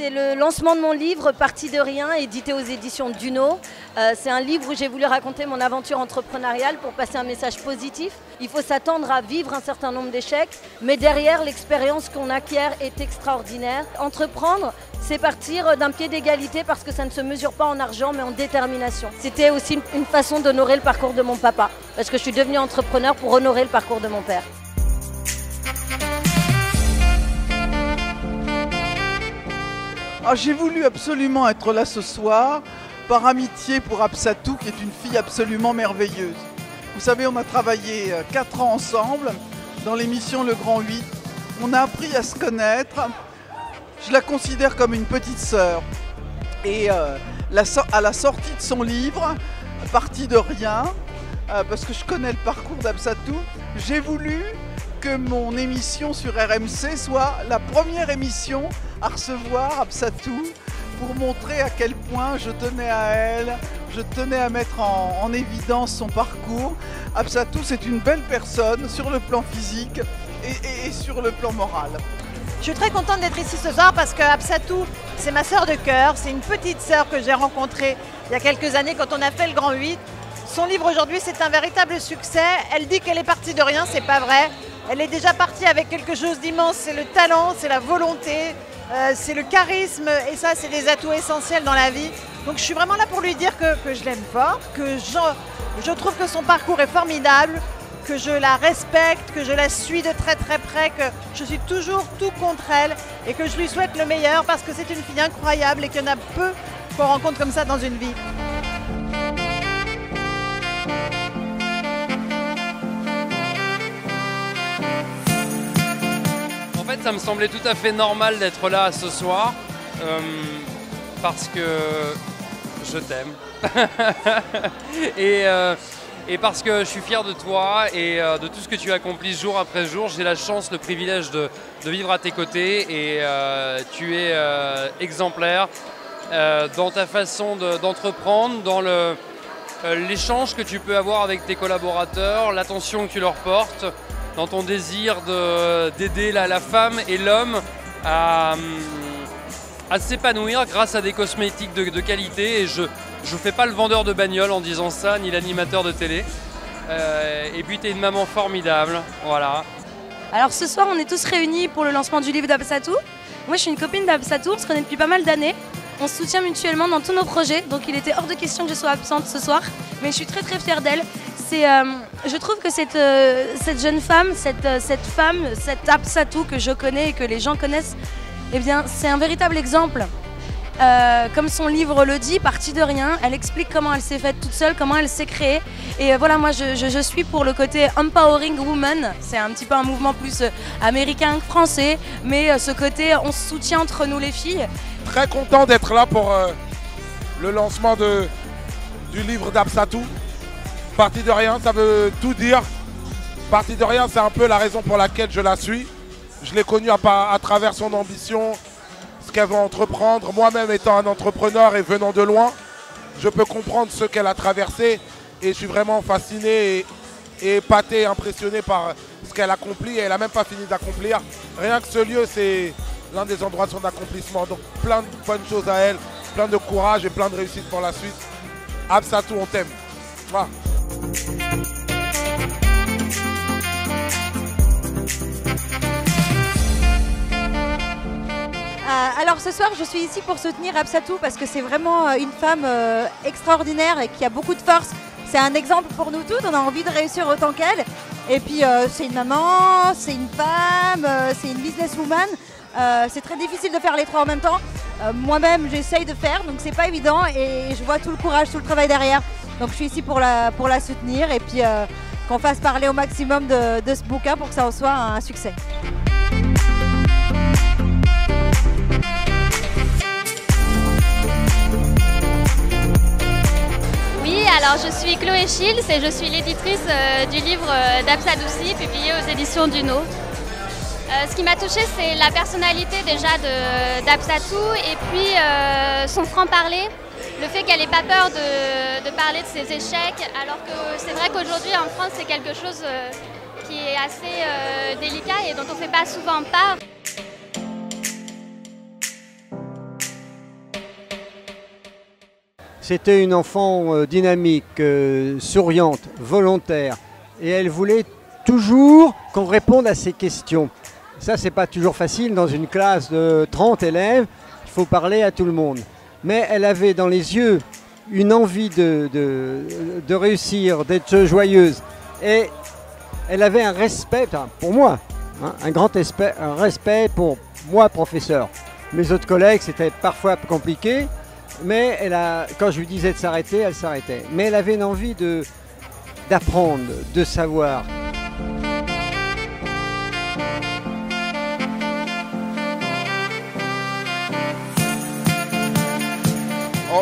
C'est le lancement de mon livre Parti de rien, édité aux éditions Duno. C'est un livre où j'ai voulu raconter mon aventure entrepreneuriale pour passer un message positif. Il faut s'attendre à vivre un certain nombre d'échecs, mais derrière, l'expérience qu'on acquiert est extraordinaire. Entreprendre, c'est partir d'un pied d'égalité parce que ça ne se mesure pas en argent mais en détermination. C'était aussi une façon d'honorer le parcours de mon papa, parce que je suis devenue entrepreneur pour honorer le parcours de mon père. J'ai voulu absolument être là ce soir, par amitié pour Absatou, qui est une fille absolument merveilleuse. Vous savez, on a travaillé 4 ans ensemble dans l'émission Le Grand 8. On a appris à se connaître. Je la considère comme une petite sœur. Et à la sortie de son livre, Parti de rien, parce que je connais le parcours d'Absatou, j'ai voulu que mon émission sur RMC soit la première émission à recevoir Absatou pour montrer à quel point je tenais à elle, je tenais à mettre en évidence son parcours. Absatou, c'est une belle personne sur le plan physique et sur le plan moral. Je suis très contente d'être ici ce soir parce que Absatou, c'est ma sœur de cœur, c'est une petite sœur que j'ai rencontrée il y a quelques années quand on a fait le Grand 8. Son livre aujourd'hui, c'est un véritable succès. Elle dit qu'elle est partie de rien, c'est pas vrai. Elle est déjà partie avec quelque chose d'immense, c'est le talent, c'est la volonté, c'est le charisme et ça c'est des atouts essentiels dans la vie. Donc je suis vraiment là pour lui dire que je l'aime fort, que je trouve que son parcours est formidable, que je la respecte, que je la suis de très très près, que je suis toujours tout contre elle et que je lui souhaite le meilleur parce que c'est une fille incroyable et qu'il y en a peu qu'on rencontre comme ça dans une vie. En fait, ça me semblait tout à fait normal d'être là ce soir parce que je t'aime et parce que je suis fier de toi et de tout ce que tu accomplis jour après jour. J'ai la chance, le privilège de vivre à tes côtés et tu es exemplaire dans ta façon d'entreprendre, dans l'échange que tu peux avoir avec tes collaborateurs, l'attention que tu leur portes, dans ton désir d'aider la femme et l'homme à s'épanouir grâce à des cosmétiques de qualité. Et je ne fais pas le vendeur de bagnole en disant ça, ni l'animateur de télé. Et puis tu es une maman formidable, voilà. Alors ce soir, on est tous réunis pour le lancement du livre d'Absatou. Moi, je suis une copine d'Absatou, on se connaît depuis pas mal d'années. On se soutient mutuellement dans tous nos projets, donc il était hors de question que je sois absente ce soir. Mais je suis très très fière d'elle. Je trouve que cette jeune femme, cette Absatou que je connais et que les gens connaissent, eh bien, c'est un véritable exemple. Comme son livre le dit, Partie de rien, elle explique comment elle s'est faite toute seule, comment elle s'est créée. Et voilà, moi je suis pour le côté Empowering Woman. C'est un petit peu un mouvement plus américain que français, mais ce côté on se soutient entre nous les filles. Très content d'être là pour le lancement du livre d'Absatou. Partie de rien, ça veut tout dire. Partie de rien, c'est un peu la raison pour laquelle je la suis. Je l'ai connue à travers son ambition, ce qu'elle veut entreprendre. Moi-même étant un entrepreneur et venant de loin, je peux comprendre ce qu'elle a traversé et je suis vraiment fasciné et épaté, impressionné par ce qu'elle accomplit. Et elle n'a même pas fini d'accomplir. Rien que ce lieu, c'est l'un des endroits de son accomplissement. Donc plein de bonnes choses à elle, plein de courage et plein de réussite pour la suite. Absatou, on t'aime. Voilà. Alors ce soir je suis ici pour soutenir Absatou parce que c'est vraiment une femme extraordinaire et qui a beaucoup de force. C'est un exemple pour nous toutes, on a envie de réussir autant qu'elle. Et puis c'est une maman, c'est une femme, c'est une businesswoman. C'est très difficile de faire les trois en même temps. Moi-même j'essaye de faire, donc c'est pas évident et je vois tout le courage, tout le travail derrière. Donc je suis ici pour la soutenir et puis qu'on fasse parler au maximum de ce bouquin pour que ça en soit un succès. Oui, alors je suis Chloé Schills et je suis l'éditrice du livre d'Absadoussi publié aux éditions Duno. Ce qui m'a touchée, c'est la personnalité déjà d'Absatou et puis son franc-parler. Le fait qu'elle n'ait pas peur de parler de ses échecs, alors que c'est vrai qu'aujourd'hui en France c'est quelque chose qui est assez délicat et dont on ne fait pas souvent part. C'était une enfant dynamique, souriante, volontaire. Et elle voulait toujours qu'on réponde à ses questions. Ça, c'est pas toujours facile dans une classe de 30 élèves. Il faut parler à tout le monde. Mais elle avait dans les yeux une envie de réussir, d'être joyeuse. Et elle avait un respect, pour moi, hein, un respect pour moi, professeur. Mes autres collègues, c'était parfois compliqué. Mais quand je lui disais de s'arrêter, elle s'arrêtait. Mais elle avait une envie d'apprendre, de savoir.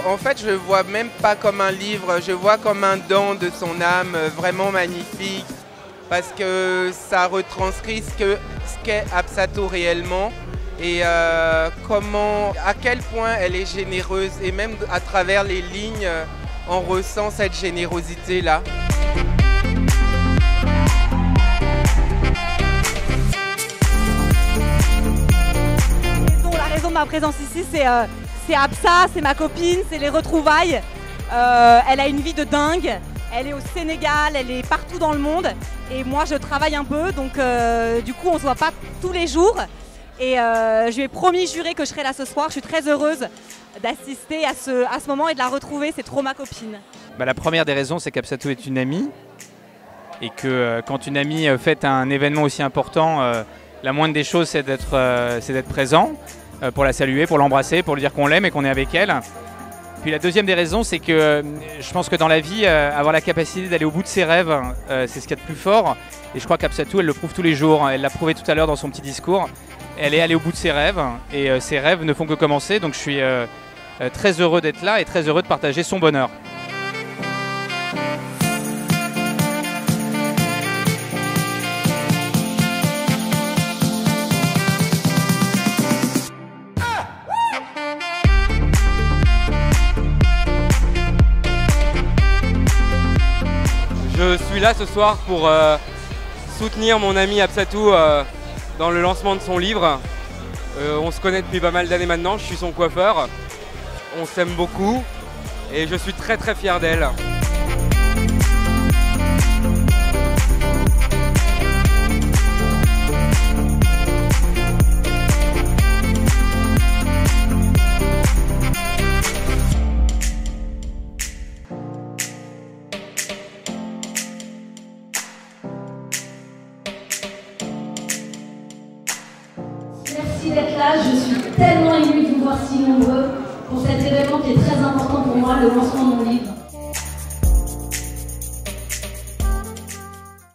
En fait, je ne le vois même pas comme un livre, je le vois comme un don de son âme, vraiment magnifique, parce que ça retranscrit ce qu'est Hapsatu réellement. Et à quel point elle est généreuse, et même à travers les lignes, on ressent cette générosité-là. La raison de ma présence ici, c'est Absa, c'est ma copine, c'est les retrouvailles. Elle a une vie de dingue, elle est au Sénégal, elle est partout dans le monde. Et moi, je travaille un peu, donc du coup, on ne se voit pas tous les jours. Et je lui ai promis, juré que je serais là ce soir. Je suis très heureuse d'assister à ce moment et de la retrouver. C'est trop ma copine. La première des raisons, c'est qu'Hapsatu est une amie. Et que quand une amie fête un événement aussi important, la moindre des choses, c'est d'être présent pour la saluer, pour l'embrasser, pour lui dire qu'on l'aime et qu'on est avec elle. Puis la deuxième des raisons, c'est que je pense que dans la vie, avoir la capacité d'aller au bout de ses rêves, c'est ce qu'il y a de plus fort. Et je crois qu'Hapsatu, elle le prouve tous les jours. Elle l'a prouvé tout à l'heure dans son petit discours. Elle est allée au bout de ses rêves et ses rêves ne font que commencer. Donc je suis très heureux d'être là et très heureux de partager son bonheur. Je suis là ce soir pour soutenir mon ami Hapsatu dans le lancement de son livre. On se connaît depuis pas mal d'années maintenant, je suis son coiffeur. On s'aime beaucoup et je suis très très fier d'elle. Merci d'être là, je suis tellement émue de vous voir si nombreux pour cet événement qui est très important pour moi, le lancement de mon livre.